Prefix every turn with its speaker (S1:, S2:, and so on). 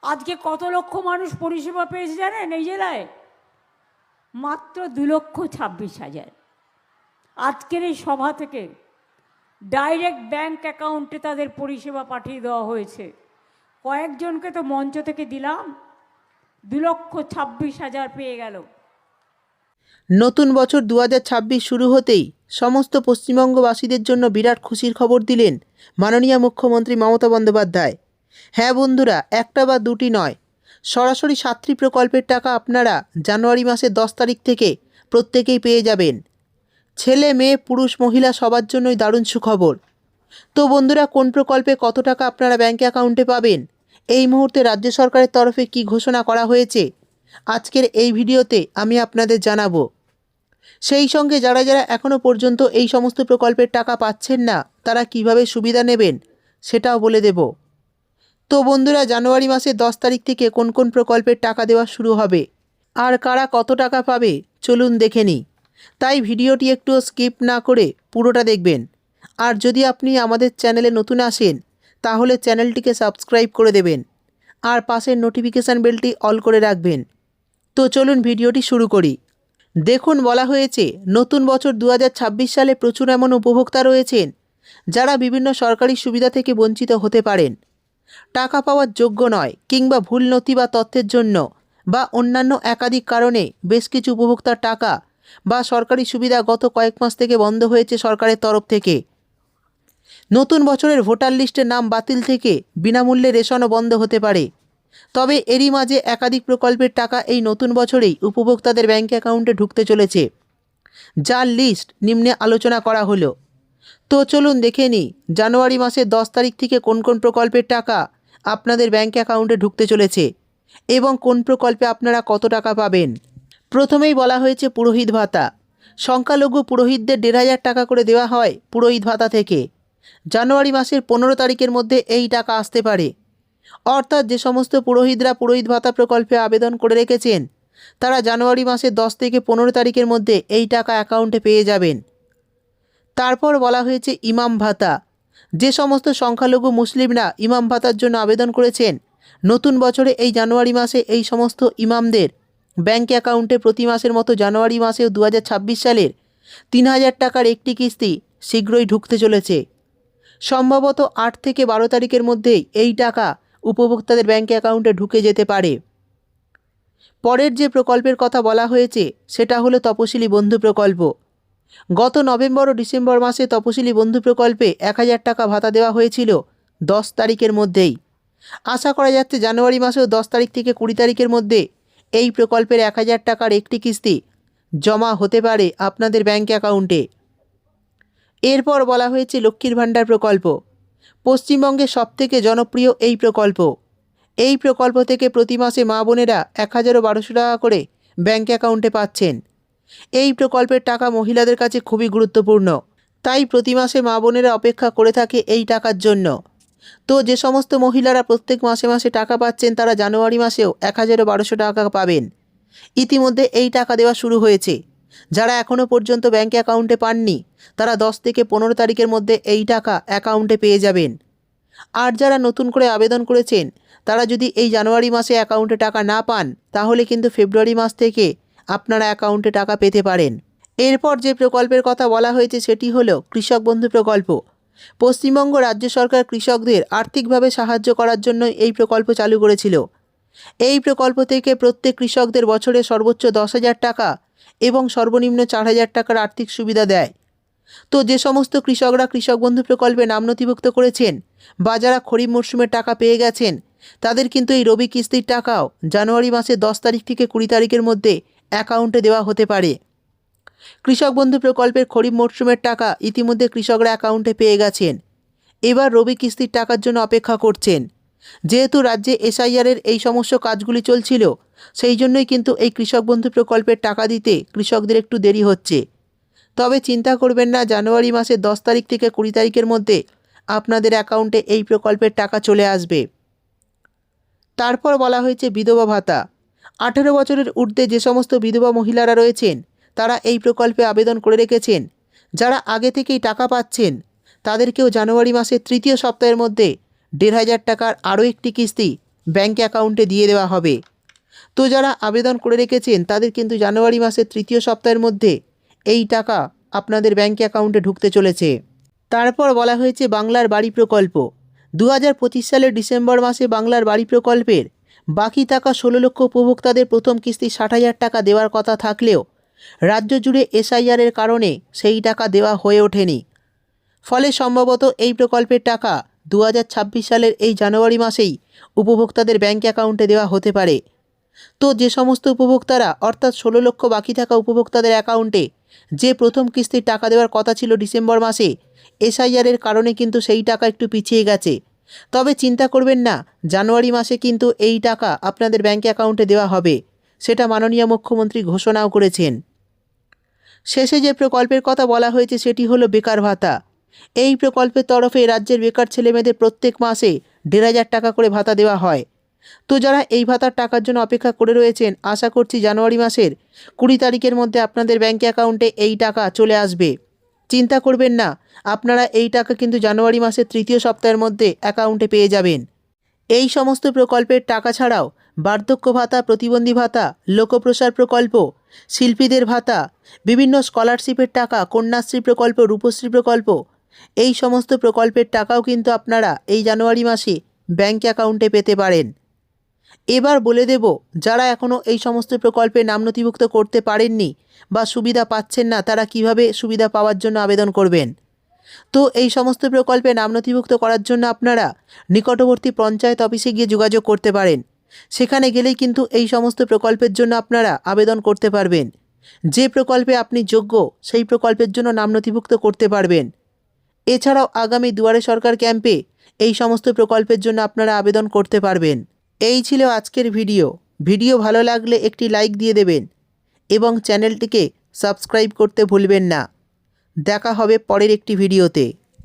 S1: আজকে কত লক্ষ মানুষ পরিষেবা পেয়েছে জানেন এই জেলায়? মাত্র 2,26,000। আজকের এই সভা থেকে ডাইরেক্ট ব্যাংক অ্যাকাউন্টে তাদের পরিষেবা পাঠিয়ে দেওয়া হয়েছে। কয়েকজনকে তো মঞ্চ থেকে দিলাম, 2,26,000 পেয়ে গেল।
S2: নতুন বছর 2026 শুরু হতেই সমস্ত পশ্চিমবঙ্গবাসীদের জন্য বিরাট খুশির খবর দিলেন মাননীয় মুখ্যমন্ত্রী মমতা বন্দ্যোপাধ্যায়। হ্যাঁ বন্ধুরা, একটা বা দুটি নয়, সরাসরি 7টি প্রকল্পের টাকা আপনারা জানুয়ারি মাসের 10 তারিখ থেকে প্রত্যেকেই পেয়ে যাবেন। ছেলে মেয়ে পুরুষ মহিলা সবার জন্যই দারুণ সুখবর। তো বন্ধুরা, কোন প্রকল্পে কত টাকা আপনারা ব্যাঙ্ক অ্যাকাউন্টে পাবেন, এই মুহূর্তে রাজ্য সরকারের তরফে কি ঘোষণা করা হয়েছে, আজকের এই ভিডিওতে আমি আপনাদের জানাবো। সেই সঙ্গে যারা যারা এখনও পর্যন্ত এই সমস্ত প্রকল্পের টাকা পাচ্ছেন না, তারা কিভাবে সুবিধা নেবেন সেটাও বলে দেব। তো বন্ধুরা, জানুয়ারি মাসের 10 তারিখ থেকে কোন কোন প্রকল্পের টাকা দেওয়া শুরু হবে আর কারা কত টাকা পাবে চলুন দেখে নিই। তাই ভিডিওটি একটু স্কিপ না করে পুরোটা দেখবেন। আর যদি আপনি আমাদের চ্যানেলে নতুন আসেন তাহলে চ্যানেলটিকে সাবস্ক্রাইব করে দেবেন আর পাশের নোটিফিকেশান বেলটি অল করে রাখবেন। তো চলুন ভিডিওটি শুরু করি। দেখুন, বলা হয়েছে নতুন বছর 2026 সালে প্রচুর এমন উপভোক্তা রয়েছেন যারা বিভিন্ন সরকারি সুবিধা থেকে বঞ্চিত হতে পারেন। টাকা পাওয়ার যোগ্য নয় কিংবা ভুল নথি বা তথ্যের জন্য বা অন্যান্য একাধিক কারণে বেশ কিছু উপভোক্তার টাকা বা সরকারি সুবিধা গত কয়েক মাস থেকে বন্ধ হয়েছে সরকারের তরফ থেকে। নতুন বছরের ভোটার লিস্টে নাম বাতিল থেকে বিনামূল্যে রেশনও বন্ধ হতে পারে। তবে এরই মাঝে একাধিক প্রকল্পের টাকা এই নতুন বছরেই উপভোক্তাদের ব্যাঙ্ক অ্যাকাউন্টে ঢুকতে চলেছে, যার লিস্ট নিম্নে আলোচনা করা হলো। তো চলুন দেখে নিই জানুয়ারি মাসের 10 তারিখ থেকে কোন কোন প্রকল্পের টাকা আপনাদের ব্যাঙ্ক অ্যাকাউন্টে ঢুকতে চলেছে এবং কোন প্রকল্পে আপনারা কত টাকা পাবেন। প্রথমেই বলা হয়েছে পুরোহিত ভাতা। সংখ্যালঘু পুরোহিতদের 1,500 টাকা করে দেওয়া হয় পুরোহিত ভাতা থেকে। জানুয়ারি মাসের 15 তারিখের মধ্যে এই টাকা আসতে পারে। অর্থাৎ যে সমস্ত পুরোহিতরা পুরোহিত ভাতা প্রকল্পে আবেদন করে রেখেছেন তারা জানুয়ারি মাসের 10 থেকে 15 তারিখের মধ্যে এই টাকা অ্যাকাউন্টে পেয়ে যাবেন। তারপর বলা হয়েছে ইমাম ভাতা। যে সমস্ত সংখ্যালঘু মুসলিমরা ইমাম ভাতার জন্য আবেদন করেছেন, নতুন বছরে এই জানুয়ারি মাসে এই সমস্ত ইমামদের ব্যাঙ্ক অ্যাকাউন্টে প্রতি মাসের মতো জানুয়ারি মাসেও 2026 সালের 3,000 টাকার একটি কিস্তি শীঘ্রই ঢুকতে চলেছে। সম্ভবত 8 থেকে 12 তারিখের মধ্যেই এই টাকা উপভোক্তাদের ব্যাঙ্ক অ্যাকাউন্টে ঢুকে যেতে পারে। পরের যে প্রকল্পের কথা বলা হয়েছে সেটা হলো তপশিলি বন্ধু প্রকল্প। গত নভেম্বর ও ডিসেম্বর মাসে তপশিলি বন্ধু প্রকল্পে 1,000 টাকা ভাতা দেওয়া হয়েছিল 10 তারিখের মধ্যেই। আশা করা যাচ্ছে জানুয়ারি মাসেও 10 তারিখ থেকে 20 তারিখের মধ্যে এই প্রকল্পের 1,000 টাকার একটি কিস্তি জমা হতে পারে আপনাদের ব্যাঙ্ক অ্যাকাউন্টে। এরপর বলা হয়েছে লক্ষ্মীর ভাণ্ডার প্রকল্প। পশ্চিমবঙ্গের সবথেকে জনপ্রিয় এই প্রকল্প। এই প্রকল্প থেকে প্রতি মাসে মা বোনেরা 1,012 টাকা করে ব্যাঙ্ক অ্যাকাউন্টে পাচ্ছেন। এই প্রকল্পের টাকা মহিলাদের কাছে খুবই গুরুত্বপূর্ণ, তাই প্রতি মাসে মা বোনেরা অপেক্ষা করে থাকে এই টাকার জন্য। তো যে সমস্ত মহিলারা প্রত্যেক মাসে মাসে টাকা পাচ্ছেন তারা জানুয়ারি মাসেও 1,012 টাকা পাবেন। ইতিমধ্যে এই টাকা দেওয়া শুরু হয়েছে। যারা এখনও পর্যন্ত ব্যাঙ্ক অ্যাকাউন্টে পাননি তারা 10 থেকে 15 তারিখের মধ্যে এই টাকা অ্যাকাউন্টে পেয়ে যাবেন। আর যারা নতুন করে আবেদন করেছেন তারা যদি এই জানুয়ারি মাসে অ্যাকাউন্টে টাকা না পান তাহলে কিন্তু ফেব্রুয়ারি মাস থেকে আপনারা অ্যাকাউন্টে টাকা পেতে পারেন। এরপর যে প্রকল্পের কথা বলা হয়েছে সেটি হলো কৃষক বন্ধু প্রকল্প। পশ্চিমবঙ্গ রাজ্য সরকার কৃষকদের আর্থিকভাবে সাহায্য করার জন্য এই প্রকল্প চালু করেছিল। এই প্রকল্প থেকে প্রত্যেক কৃষকদের বছরে সর্বোচ্চ 10,000 টাকা এবং সর্বনিম্ন 4,000 টাকার আর্থিক সুবিধা দেয়। তো যে সমস্ত কৃষকরা কৃষক বন্ধু প্রকল্পে নাম নথিভুক্ত করেছেন বা যারা খরিফ মরশুমের টাকা পেয়ে গেছেন তাদের কিন্তু এই রবি কিস্তির টাকাও জানুয়ারি মাসের 10 তারিখ থেকে 20 তারিখের মধ্যে অ্যাকাউন্টে দেওয়া হতে পারে। কৃষক বন্ধু প্রকল্পের খরিফ মরশুমের টাকা ইতিমধ্যে কৃষকরা অ্যাকাউন্টে পেয়ে গেছেন। এবার রবি কিস্তির টাকার জন্য অপেক্ষা করছেন। যেহেতু রাজ্যে এসআইআরের এই সমস্ত কাজগুলি চলছিল সেই জন্যই কিন্তু এই কৃষক বন্ধু প্রকল্পের টাকা দিতে কৃষকদের একটু দেরি হচ্ছে। তবে চিন্তা করবেন না, জানুয়ারি মাসের 10 তারিখ থেকে 20 তারিখের মধ্যে আপনাদের অ্যাকাউন্টে এই প্রকল্পের টাকা চলে আসবে। তারপর বলা হয়েছে বিধবা ভাতা। 18 বছরের ঊর্ধ্বে যে সমস্ত বিধবা মহিলারা রয়েছেন তারা এই প্রকল্পে আবেদন করে রেখেছেন। যারা আগে থেকেই টাকা পাচ্ছেন তাদেরকেও জানুয়ারি মাসের তৃতীয় সপ্তাহের মধ্যে 1,500 টাকার আরও একটি কিস্তি ব্যাঙ্ক অ্যাকাউন্টে দিয়ে দেওয়া হবে। তো যারা আবেদন করে রেখেছেন তাদের কিন্তু জানুয়ারি মাসের তৃতীয় সপ্তাহের মধ্যে এই টাকা আপনাদের ব্যাঙ্ক অ্যাকাউন্টে ঢুকতে চলেছে। তারপর বলা হয়েছে বাংলার বাড়ি প্রকল্প। 2025 সালের ডিসেম্বর মাসে বাংলার বাড়ি প্রকল্পের বাকি থাকা 16 লক্ষ উপভোক্তাদের প্রথম কিস্তি 60,000 টাকা দেওয়ার কথা থাকলেও রাজ্য জুড়ে এসআইআরের কারণে সেই টাকা দেওয়া হয়ে ওঠেনি। ফলে সম্ভবত এই প্রকল্পের টাকা 2026 সালের এই জানুয়ারি মাসেই উপভোক্তাদের ব্যাঙ্ক অ্যাকাউন্টে দেওয়া হতে পারে। তো যে সমস্ত উপভোক্তারা অর্থাৎ 16 লক্ষ বাকি থাকা উপভোক্তাদের অ্যাকাউন্টে যে প্রথম কিস্তির টাকা দেওয়ার কথা ছিল ডিসেম্বর মাসে, এসআইআরের কারণে কিন্তু সেই টাকা একটু পিছিয়ে গেছে। তবে চিন্তা করবেন না, জানুয়ারি মাসে কিন্তু এই টাকা আপনাদের ব্যাঙ্ক অ্যাকাউন্টে দেওয়া হবে, সেটা মাননীয় মুখ্যমন্ত্রী ঘোষণাও করেছেন। শেষে যে প্রকল্পের কথা বলা হয়েছে সেটি হলো বেকার ভাতা। এই প্রকল্পের তরফে রাজ্যের বেকার ছেলেমেয়েদের প্রত্যেক মাসে 1,500 টাকা করে ভাতা দেওয়া হয়। তো যারা এই ভাতার টাকার জন্য অপেক্ষা করে রয়েছেন, আশা করছি জানুয়ারি মাসের 20 তারিখের মধ্যে আপনাদের ব্যাঙ্ক অ্যাকাউন্টে এই টাকা চলে আসবে। চিন্তা করবেন না, আপনারা এই টাকা কিন্তু জানুয়ারি মাসের তৃতীয় সপ্তাহের মধ্যে অ্যাকাউন্টে পেয়ে যাবেন। এই সমস্ত প্রকল্পের টাকা ছাড়াও বার্ধক্য ভাতা, প্রতিবন্ধী ভাতা, লোকপ্রসার প্রকল্প, শিল্পীদের ভাতা, বিভিন্ন স্কলারশিপের টাকা, কন্যাশ্রী প্রকল্প, রূপশ্রী প্রকল্প, এই সমস্ত প্রকল্পের টাকাও কিন্তু আপনারা এই জানুয়ারি মাসে ব্যাঙ্ক অ্যাকাউন্টে পেতে পারেন। এবার বলে দেব, যারা এখনও এই সমস্ত প্রকল্পে নাম নথিভুক্ত করতে পারেননি বা সুবিধা পাচ্ছেন না, তারা কিভাবে সুবিধা পাওয়ার জন্য আবেদন করবেন। তো এই সমস্ত প্রকল্পে নাম নথিভুক্ত করার জন্য আপনারা নিকটবর্তী পঞ্চায়েত অফিসে গিয়ে যোগাযোগ করতে পারেন। সেখানে গেলেই কিন্তু এই সমস্ত প্রকল্পের জন্য আপনারা আবেদন করতে পারবেন। যে প্রকল্পে আপনি যোগ্য সেই প্রকল্পের জন্য নাম নথিভুক্ত করতে পারবেন। এছাড়াও আগামী দুয়ারে সরকার ক্যাম্পে এই সমস্ত প্রকল্পের জন্য আপনারা আবেদন করতে পারবেন। এই ছিল আজকের ভিডিও ভালো লাগলে একটি লাইক দিয়ে দেবেন এবং চ্যানেলটিকে সাবস্ক্রাইব করতে ভুলবেন না। দেখা হবে পরের একটি ভিডিওতে।